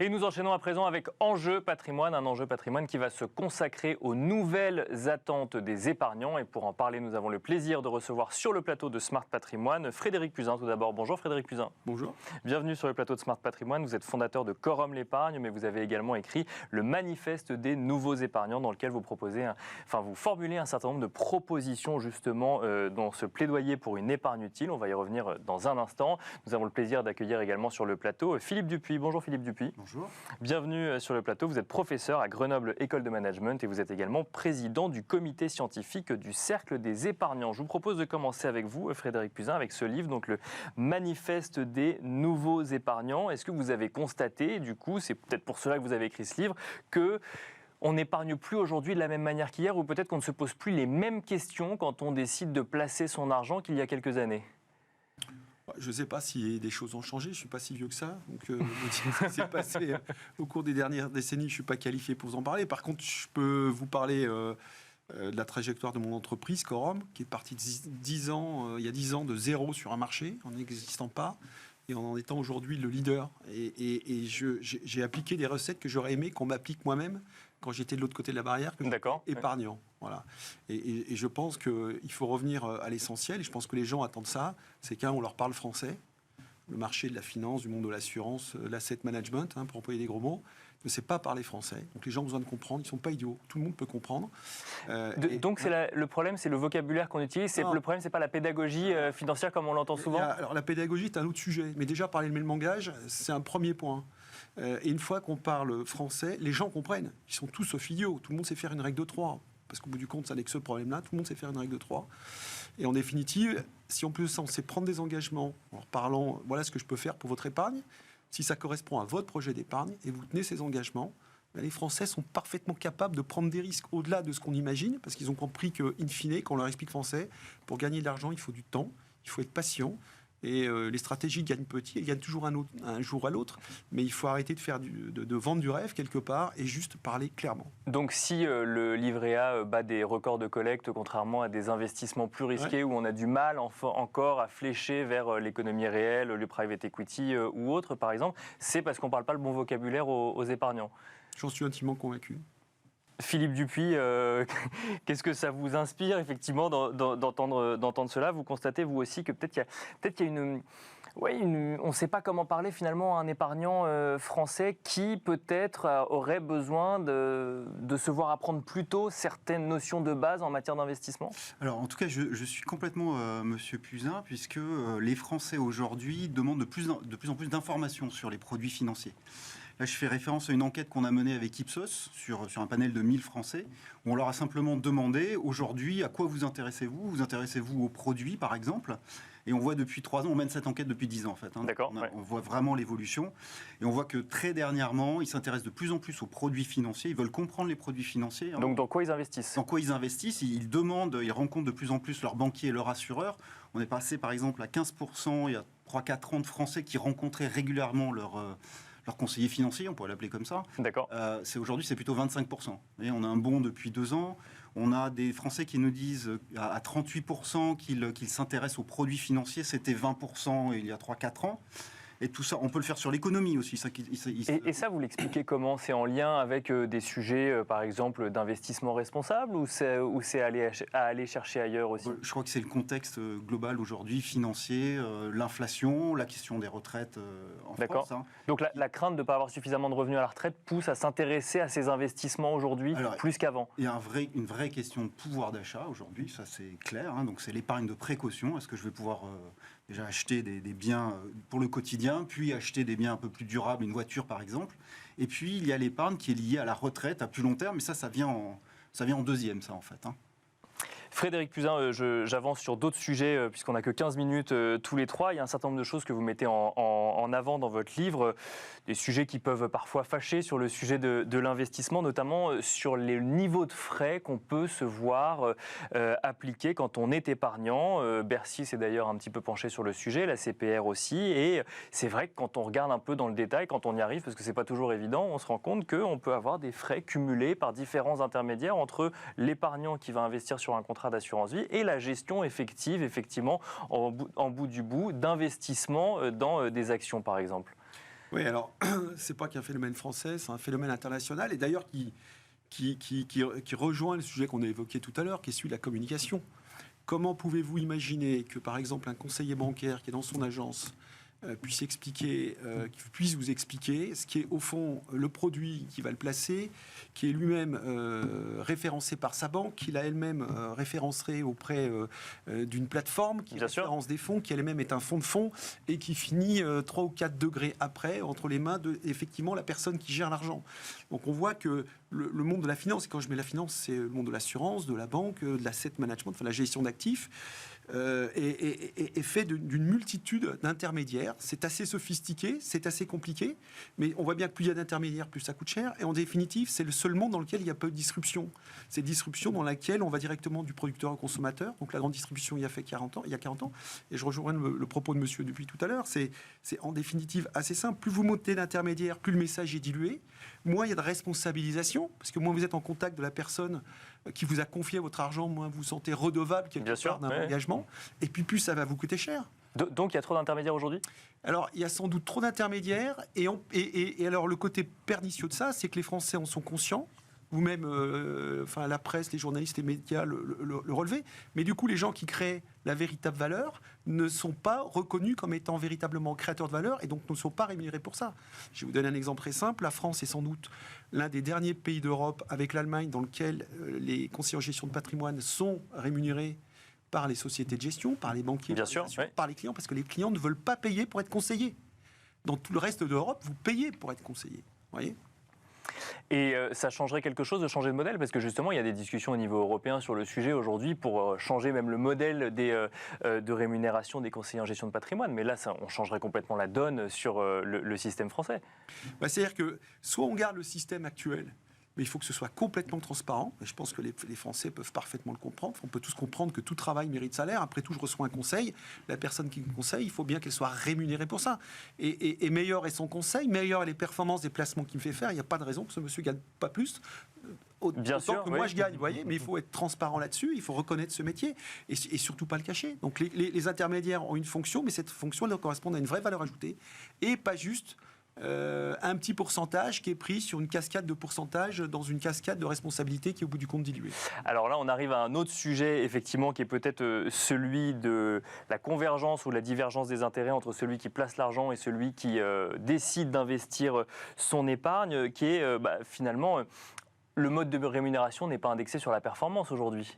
Et nous enchaînons à présent avec Enjeu Patrimoine, un enjeu patrimoine qui va se consacrer aux nouvelles attentes des épargnants. Et pour en parler, nous avons le plaisir de recevoir sur le plateau de Smart Patrimoine Frédéric Puzin. Tout d'abord, bonjour Frédéric Puzin. Bonjour. Bienvenue sur le plateau de Smart Patrimoine. Vous êtes fondateur de Quorum l'épargne, mais vous avez également écrit le manifeste des nouveaux épargnants dans lequel vous proposez, vous formulez un certain nombre de propositions justement dans ce plaidoyer pour une épargne utile. On va y revenir dans un instant. Nous avons le plaisir d'accueillir également sur le plateau Philippe Dupuis. Bonjour Philippe Dupuis. Bonjour. Bienvenue sur le plateau. Vous êtes professeur à Grenoble École de Management et vous êtes également président du comité scientifique du Cercle des épargnants. Je vous propose de commencer avec vous, Frédéric Puzin, avec ce livre, donc le manifeste des nouveaux épargnants. Est-ce que vous avez constaté, du coup, c'est peut-être pour cela que vous avez écrit ce livre, que on n'épargne plus aujourd'hui de la même manière qu'hier, ou peut-être qu'on ne se pose plus les mêmes questions quand on décide de placer son argent qu'il y a quelques années? Je ne sais pas si des choses ont changé, je ne suis pas si vieux que ça. Donc, ce qui s'est passé au cours des dernières décennies, je ne suis pas qualifié pour vous en parler. Par contre, je peux vous parler de la trajectoire de mon entreprise, Quorum, qui est partie de il y a 10 ans de zéro sur un marché, en n'existant pas, et en étant aujourd'hui le leader. Et j'ai appliqué des recettes que j'aurais aimé qu'on m'applique moi-même quand j'étais de l'autre côté de la barrière, que épargnant. Ouais. Voilà. Et je pense qu'il faut revenir à l'essentiel, et je pense que les gens attendent ça, c'est on leur parle français, le marché de la finance, du monde de l'assurance, l'asset management, pour employer des gros mots, ne sait pas parler français. Donc les gens ont besoin de comprendre, ils ne sont pas idiots, tout le monde peut comprendre. Donc le problème, c'est le vocabulaire qu'on utilise, le problème, ce n'est pas la pédagogie financière comme on l'entend souvent. Alors la pédagogie est un autre sujet, mais déjà parler le même langage, c'est un premier point. Et une fois qu'on parle français, les gens comprennent. Ils sont tous sauf idiots. Tout le monde sait faire une règle de 3. Parce qu'au bout du compte, ça n'est que ce problème-là. Tout le monde sait faire une règle de 3. Et en définitive, si en plus de ça, on sait prendre des engagements en parlant, voilà ce que je peux faire pour votre épargne, si ça correspond à votre projet d'épargne et vous tenez ces engagements, les Français sont parfaitement capables de prendre des risques au-delà de ce qu'on imagine, parce qu'ils ont compris qu'in fine, quand on leur explique français, pour gagner de l'argent, il faut du temps, il faut être patient. Et les stratégies gagnent petit, elles gagnent toujours un jour à l'autre, mais il faut arrêter de faire de vendre du rêve quelque part et juste parler clairement. Donc si le livret A bat des records de collecte, contrairement à des investissements plus risqués où on a du mal encore à flécher vers l'économie réelle, le private equity ou autre par exemple, c'est parce qu'on ne parle pas le bon vocabulaire aux épargnants. J'en suis intimement convaincu. Philippe Dupuis, qu'est-ce que ça vous inspire effectivement d'entendre cela? Vous constatez vous aussi que peut-être qu'il y a une... on ne sait pas comment parler finalement à un épargnant français qui peut-être aurait besoin de se voir apprendre plus tôt certaines notions de base en matière d'investissement? Alors en tout cas, je suis complètement Monsieur Puzin, puisque les Français aujourd'hui demandent de plus en plus d'informations sur les produits financiers. Là, je fais référence à une enquête qu'on a menée avec Ipsos sur un panel de 1000 Français, où on leur a simplement demandé, aujourd'hui, à quoi vous intéressez-vous? Vous intéressez-vous aux produits, par exemple? Et on voit depuis 3 ans, on mène cette enquête depuis 10 ans, en fait. D'accord. On voit vraiment l'évolution. Et on voit que très dernièrement, ils s'intéressent de plus en plus aux produits financiers. Ils veulent comprendre les produits financiers. Donc, dans quoi ils investissent? Dans quoi ils investissent. Ils demandent, ils rencontrent de plus en plus leurs banquiers et leurs assureurs. On est passé, par exemple, à 15% il y a 3-4 ans de Français qui rencontraient régulièrement leur conseiller financier, on pourrait l'appeler comme ça. D'accord. Aujourd'hui, c'est plutôt 25%. Et on a un bond depuis 2 ans. On a des Français qui nous disent à 38% qu'ils s'intéressent aux produits financiers. C'était 20% il y a 3-4 ans. Et tout ça, on peut le faire sur l'économie aussi. Et ça, vous l'expliquez comment? C'est en lien avec des sujets, par exemple, d'investissement responsable, ou c'est à aller chercher ailleurs aussi? Je crois que c'est le contexte global aujourd'hui, financier, l'inflation, la question des retraites en France. Donc la crainte de ne pas avoir suffisamment de revenus à la retraite pousse à s'intéresser à ces investissements aujourd'hui plus qu'avant? Il y a une vraie question de pouvoir d'achat aujourd'hui, ça c'est clair. Donc c'est l'épargne de précaution. Est-ce que je vais pouvoir déjà acheter des biens pour le quotidien, puis acheter des biens un peu plus durables, une voiture par exemple. Et puis il y a l'épargne qui est liée à la retraite à plus long terme, mais ça vient en deuxième, ça en fait. Frédéric Puzin, j'avance sur d'autres sujets puisqu'on n'a que 15 minutes tous les trois. Il y a un certain nombre de choses que vous mettez en avant dans votre livre, des sujets qui peuvent parfois fâcher sur le sujet de l'investissement, notamment sur les niveaux de frais qu'on peut se voir appliquer quand on est épargnant. Bercy s'est d'ailleurs un petit peu penché sur le sujet, la CPR aussi, et c'est vrai que quand on regarde un peu dans le détail, quand on y arrive, parce que c'est pas toujours évident, on se rend compte qu'on peut avoir des frais cumulés par différents intermédiaires entre l'épargnant qui va investir sur un contrat d'assurance vie et la gestion effective, effectivement, en bout du bout, d'investissement dans des actions, par exemple. Oui, alors, c'est pas qu'un phénomène français, c'est un phénomène international, et d'ailleurs qui rejoint le sujet qu'on a évoqué tout à l'heure, qui est celui de la communication. Comment pouvez-vous imaginer que, par exemple, un conseiller bancaire qui est dans son agence puisse vous expliquer ce qui est au fond le produit qui va le placer, qui est lui-même référencé par sa banque, qu'il a elle-même référencerait auprès d'une plateforme qui référence des fonds, qui elle-même est un fonds de fonds et qui finit 3 ou 4 degrés après entre les mains de effectivement la personne qui gère l'argent. Donc on voit que le monde de la finance, et quand je mets la finance, c'est le monde de l'assurance, de la banque, de l'asset management, enfin la gestion d'actifs, est fait d'une multitude d'intermédiaires. C'est assez sophistiqué, c'est assez compliqué, mais on voit bien que plus il y a d'intermédiaires, plus ça coûte cher. Et en définitive, c'est le seul monde dans lequel il y a peu de disruption. C'est disruption dans laquelle on va directement du producteur au consommateur. Donc la grande distribution il y a 40 ans. Et je rejoins le propos de monsieur depuis tout à l'heure. C'est en définitive assez simple. Plus vous montez d'intermédiaires, plus le message est dilué. Moins il y a de responsabilisation, parce que moins vous êtes en contact de la personne qui vous a confié votre argent, moins vous vous sentez redevable quelque part d'un engagement. Et puis plus ça va vous coûter cher. Donc il y a trop d'intermédiaires aujourd'hui ? Alors il y a sans doute trop d'intermédiaires. Et alors le côté pernicieux de ça, c'est que les Français en sont conscients. Vous-même, la presse, les journalistes, les médias le relevaient. Mais du coup, les gens qui créent la véritable valeur ne sont pas reconnus comme étant véritablement créateurs de valeur et donc ne sont pas rémunérés pour ça. Je vais vous donner un exemple très simple. La France est sans doute l'un des derniers pays d'Europe, avec l'Allemagne, dans lequel les conseillers en gestion de patrimoine sont rémunérés par les sociétés de gestion, par les banquiers, par les clients, parce que les clients ne veulent pas payer pour être conseillés. Dans tout le reste de l'Europe, vous payez pour être conseillé. Vous voyez ? Et ça changerait quelque chose de changer de modèle ? Parce que justement, il y a des discussions au niveau européen sur le sujet aujourd'hui pour changer même le modèle de rémunération des conseillers en gestion de patrimoine. Mais là, on changerait complètement la donne sur le système français. C'est-à-dire que soit on garde le système actuel, mais il faut que ce soit complètement transparent. Et je pense que les Français peuvent parfaitement le comprendre. On peut tous comprendre que tout travail mérite salaire. Après tout, je reçois un conseil. La personne qui me conseille, il faut bien qu'elle soit rémunérée pour ça. Et meilleur est son conseil, meilleure est les performances des placements qu'il me fait faire. Il n'y a pas de raison que ce monsieur ne gagne pas plus. Bien sûr, que moi je gagne, vous voyez, mais il faut être transparent là-dessus, il faut reconnaître ce métier et surtout pas le cacher. Donc les intermédiaires ont une fonction, mais cette fonction doit correspondre à une vraie valeur ajoutée et pas juste un petit pourcentage qui est pris sur une cascade de pourcentage dans une cascade de responsabilité qui est au bout du compte diluée. Alors là, on arrive à un autre sujet, effectivement, qui est peut-être celui de la convergence ou la divergence des intérêts entre celui qui place l'argent et celui qui décide d'investir son épargne, qui est finalement, le mode de rémunération n'est pas indexé sur la performance aujourd'hui.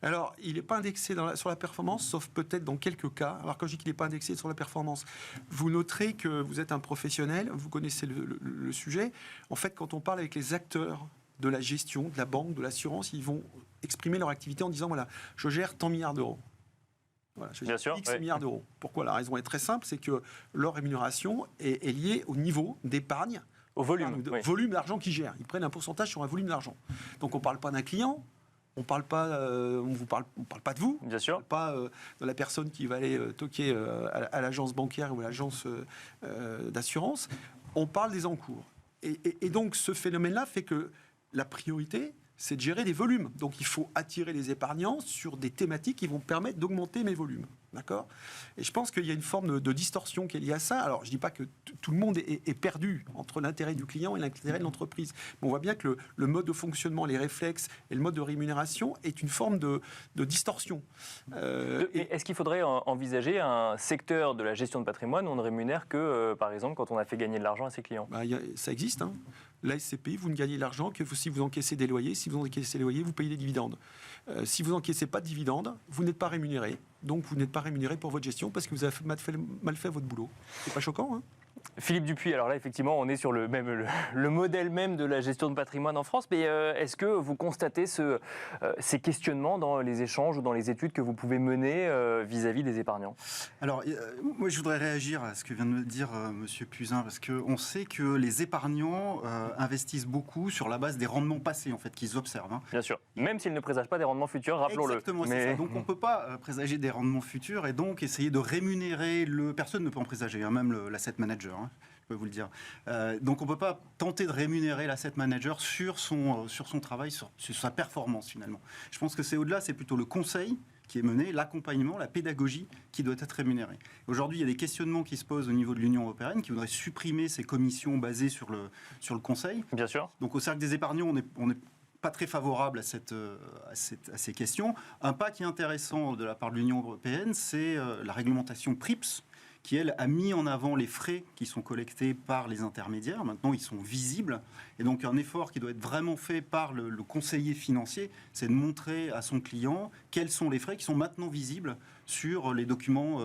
Alors, il n'est pas indexé sur la performance, sauf peut-être dans quelques cas. Alors, quand je dis qu'il n'est pas indexé sur la performance, vous noterez que vous êtes un professionnel, vous connaissez le sujet. En fait, quand on parle avec les acteurs de la gestion, de la banque, de l'assurance, ils vont exprimer leur activité en disant, voilà, je gère tant milliards d'euros. Voilà, je gère X milliards d'euros. Pourquoi ? La raison est très simple, c'est que leur rémunération est liée au niveau d'épargne, au volume, volume d'argent qu'ils gèrent. Ils prennent un pourcentage sur un volume d'argent. Donc, on ne parle pas d'un client. On ne parle pas, parle pas de vous. Bien sûr. On ne parle pas de la personne qui va aller toquer à l'agence bancaire ou à l'agence d'assurance. On parle des encours. Et donc, ce phénomène-là fait que la priorité, c'est de gérer des volumes. Donc, il faut attirer les épargnants sur des thématiques qui vont permettre d'augmenter mes volumes. D'accord ? Et je pense qu'il y a une forme de distorsion qui est liée à ça. Alors, je ne dis pas que tout le monde est perdu entre l'intérêt du client et l'intérêt de l'entreprise. Mais on voit bien que le mode de fonctionnement, les réflexes et le mode de rémunération est une forme de distorsion. Est-ce qu'il faudrait envisager un secteur de la gestion de patrimoine où on ne rémunère que, par exemple, quand on a fait gagner de l'argent à ses clients ? Ça existe. Hein. La SCPI, vous ne gagnez de l'argent que si vous encaissez des loyers. Si vous encaissez des loyers, vous payez des dividendes. Si vous n'encaissez pas de dividendes, vous n'êtes pas rémunéré. Donc, vous n'êtes pas rémunéré pour votre gestion parce que vous avez mal fait votre boulot. C'est pas choquant, hein ? Philippe Dupuis, alors là, effectivement, on est sur le modèle même de la gestion de patrimoine en France, mais est-ce que vous constatez ces questionnements dans les échanges ou dans les études que vous pouvez mener vis-à-vis des épargnants ? Alors, moi, je voudrais réagir à ce que vient de me dire M. Puzin, parce qu'on sait que les épargnants investissent beaucoup sur la base des rendements passés, en fait, qu'ils observent. Hein. Bien sûr, même s'ils ne présagent pas des rendements futurs, rappelons-le. Exactement, c'est ça. Donc, on ne peut pas présager des rendements futurs et donc essayer de rémunérer personne ne peut en présager, hein, même l'asset manager. Hein, je peux vous le dire. Donc on ne peut pas tenter de rémunérer l'asset manager sur son travail, sur sa performance finalement. Je pense que c'est au-delà, c'est plutôt le conseil qui est menée, l'accompagnement, la pédagogie qui doit être rémunérée. Aujourd'hui, il y a des questionnements qui se posent au niveau de l'Union européenne qui voudraient supprimer ces commissions basées sur le conseil. Bien sûr. Donc au Cercle des épargnants, on n'est pas très favorable à ces questions. Un pas qui est intéressant de la part de l'Union européenne, c'est la réglementation PRIPS, qui, elle, a mis en avant les frais qui sont collectés par les intermédiaires. Maintenant, ils sont visibles. Et donc, un effort qui doit être vraiment fait par le conseiller financier, c'est de montrer à son client quels sont les frais qui sont maintenant visibles sur les documents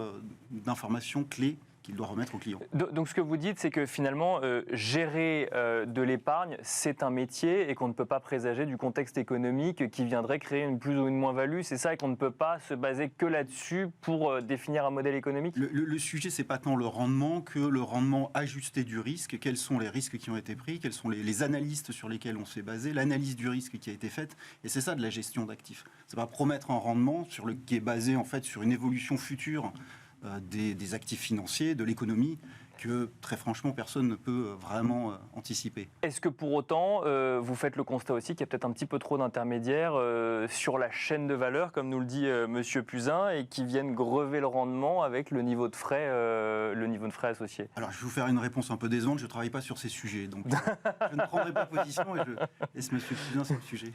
d'information clés qu'il doit remettre au client. Donc ce que vous dites, c'est que finalement, gérer de l'épargne, c'est un métier et qu'on ne peut pas présager du contexte économique qui viendrait créer une plus ou une moins-value. C'est ça, et qu'on ne peut pas se baser que là-dessus pour définir un modèle économique. Le sujet, c'est pas tant le rendement que le rendement ajusté du risque. Quels sont les risques qui ont été pris, quels sont les analystes sur lesquels on s'est basé, l'analyse du risque qui a été faite. Et c'est ça de la gestion d'actifs. C'est pas promettre un rendement qui est basé en fait sur une évolution future des actifs financiers, de l'économie, que très franchement personne ne peut vraiment anticiper. Est-ce que pour autant, vous faites le constat aussi qu'il y a peut-être un petit peu trop d'intermédiaires sur la chaîne de valeur, comme nous le dit Monsieur Puzin, et qui viennent grever le rendement avec le niveau de frais associé? Alors je vais vous faire une réponse un peu décevante, je ne travaille pas sur ces sujets, donc je ne prendrai pas position et je laisse Monsieur Puzin sur le sujet.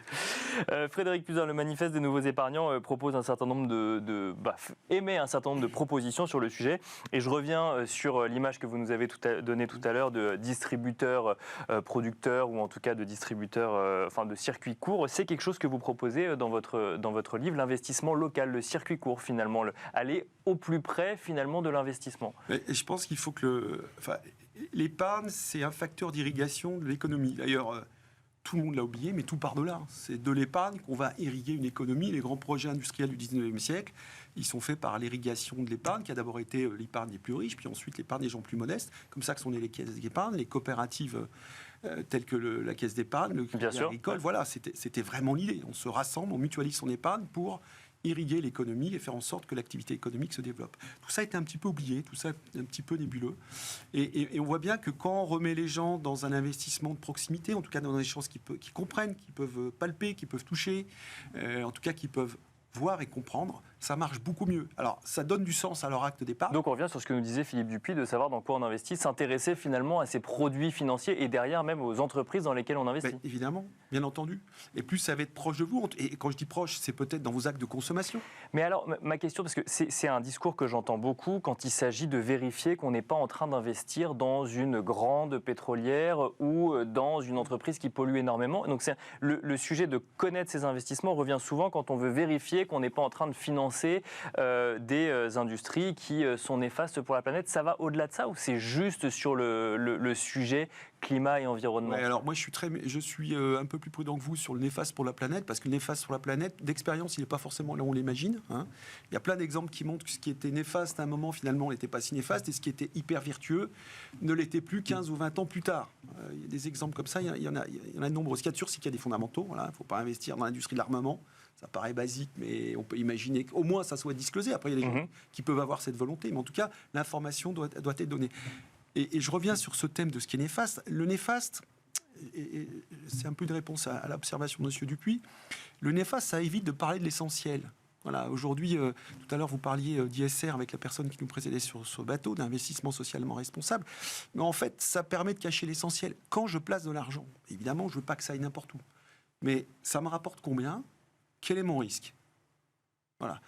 Frédéric Puzin, le manifeste des nouveaux épargnants propose un certain nombre émet un certain nombre de propositions sur le sujet, et je reviens sur l'image que vous nous avez donnée tout à l'heure de distributeurs, producteurs, ou en tout cas de distributeurs, de circuits courts. C'est quelque chose que vous proposez dans votre livre, l'investissement local, le circuit court finalement, aller au plus près finalement de l'investissement. Et je pense qu'il faut que l'épargne, c'est un facteur d'irrigation de l'économie. D'ailleurs, tout le monde l'a oublié, mais tout part de là. C'est de l'épargne qu'on va irriguer une économie. Les grands projets industriels du 19e siècle, ils sont faits par l'irrigation de l'épargne, qui a d'abord été l'épargne des plus riches, puis ensuite l'épargne des gens plus modestes. Comme ça que sont nées les caisses d'épargne, les coopératives telles que la caisse d'épargne, le crédit agricole. Voilà, c'était vraiment l'idée. On se rassemble, on mutualise son épargne pour irriguer l'économie et faire en sorte que l'activité économique se développe. Tout ça a été un petit peu oublié, tout ça est un petit peu nébuleux. Et on voit bien que quand on remet les gens dans un investissement de proximité, en tout cas dans des choses qui comprennent, qui peuvent palper, qui peuvent toucher, en tout cas qui peuvent voir et comprendre, ça marche beaucoup mieux. Alors, ça donne du sens à leur acte d'épargne. Donc, on revient sur ce que nous disait Philippe Dupuis, de savoir dans quoi on investit, s'intéresser finalement à ces produits financiers et derrière même aux entreprises dans lesquelles on investit. Ben, évidemment, bien entendu. Et plus ça va être proche de vous, et quand je dis proche, c'est peut-être dans vos actes de consommation. Mais alors, ma question, parce que c'est un discours que j'entends beaucoup quand il s'agit de vérifier qu'on n'est pas en train d'investir dans une grande pétrolière ou dans une entreprise qui pollue énormément. Donc, le sujet de connaître ces investissements revient souvent quand on veut vérifier qu'on n'est pas en train de financer des industries qui sont néfastes pour la planète. Ça va au-delà de ça, ou c'est juste sur le sujet climat et environnement? Ouais, alors moi je suis un peu plus prudent que vous sur le néfaste pour la planète, parce que le néfaste pour la planète, d'expérience, il n'est pas forcément là où on l'imagine. Hein. Il y a plein d'exemples qui montrent que ce qui était néfaste à un moment, finalement, n'était pas si néfaste, et ce qui était hyper vertueux ne l'était plus 15 ou 20 ans plus tard. Il y a des exemples comme ça, il y en a de nombreux. Ce qu'il y a de sûr, c'est qu'il y a des fondamentaux. Voilà. Il ne faut pas investir dans l'industrie de l'armement. Ça paraît basique, mais on peut imaginer qu'au moins ça soit disclosé. Après, il y a des gens qui peuvent avoir cette volonté, mais en tout cas, l'information doit être donnée. Et je reviens sur ce thème de ce qui est néfaste. Le néfaste, et c'est un peu une réponse à l'observation de M. Dupuis, le néfaste, ça évite de parler de l'essentiel. Voilà, aujourd'hui, tout à l'heure, vous parliez d'ISR avec la personne qui nous précédait sur ce bateau, d'investissement socialement responsable. Mais en fait, ça permet de cacher l'essentiel. Quand je place de l'argent, évidemment, je ne veux pas que ça aille n'importe où. Mais ça me rapporte combien ? Quel est mon risque ? Voilà.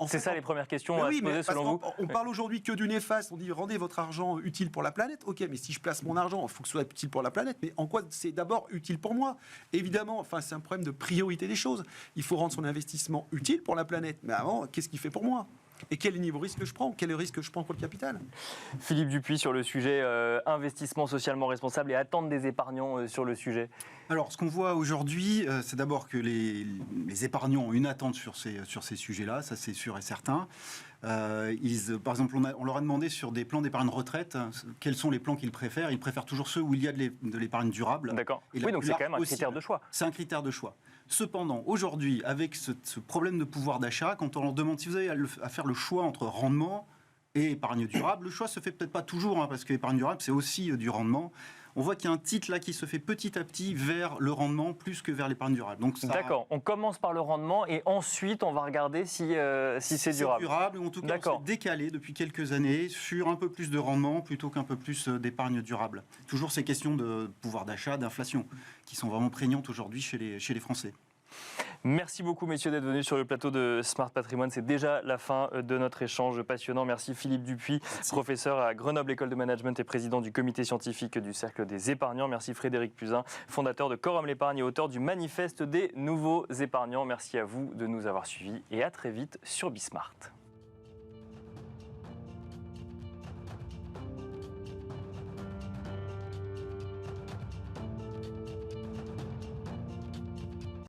C'est ça les premières questions à se poser selon vous. On parle aujourd'hui que du néfaste. On dit rendez votre argent utile pour la planète. Ok, mais si je place mon argent, il faut que ce soit utile pour la planète. Mais en quoi c'est d'abord utile pour moi ? Évidemment, c'est un problème de priorité des choses. Il faut rendre son investissement utile pour la planète. Mais avant, qu'est-ce qu'il fait pour moi ? Et quel niveau de risque je prends ? Quel est le risque que je prends pour le capital ? Philippe Dupuis sur le sujet investissement socialement responsable et attente des épargnants sur le sujet. Alors, ce qu'on voit aujourd'hui, c'est d'abord que les épargnants ont une attente sur ces sujets-là, ça c'est sûr et certain. Par exemple, on leur a demandé sur des plans d'épargne retraite, quels sont les plans qu'ils préfèrent. Ils préfèrent toujours ceux où il y a de l'épargne durable. D'accord. Oui, donc c'est quand même un critère de choix. C'est un critère de choix. Cependant, aujourd'hui, avec ce problème de pouvoir d'achat, quand on leur demande si vous avez à faire le choix entre rendement et épargne durable, le choix se fait peut-être pas toujours, parce que l'épargne durable, c'est aussi du rendement. on voit qu'il y a un titre là qui se fait petit à petit vers le rendement plus que vers l'épargne durable. Donc D'accord, on commence par le rendement et ensuite on va regarder si c'est durable. C'est durable, ou en tout cas on s'est décalé depuis quelques années sur un peu plus de rendement plutôt qu'un peu plus d'épargne durable. Toujours ces questions de pouvoir d'achat, d'inflation, qui sont vraiment prégnantes aujourd'hui chez les Français. Merci beaucoup, messieurs, d'être venus sur le plateau de Smart Patrimoine. C'est déjà la fin de notre échange passionnant. Merci Philippe Dupuis, professeur à Grenoble École de Management et président du comité scientifique du Cercle des épargnants. Merci Frédéric Puzin, fondateur de Quorum l'épargne et auteur du manifeste des nouveaux épargnants. Merci à vous de nous avoir suivis et à très vite sur Bismart.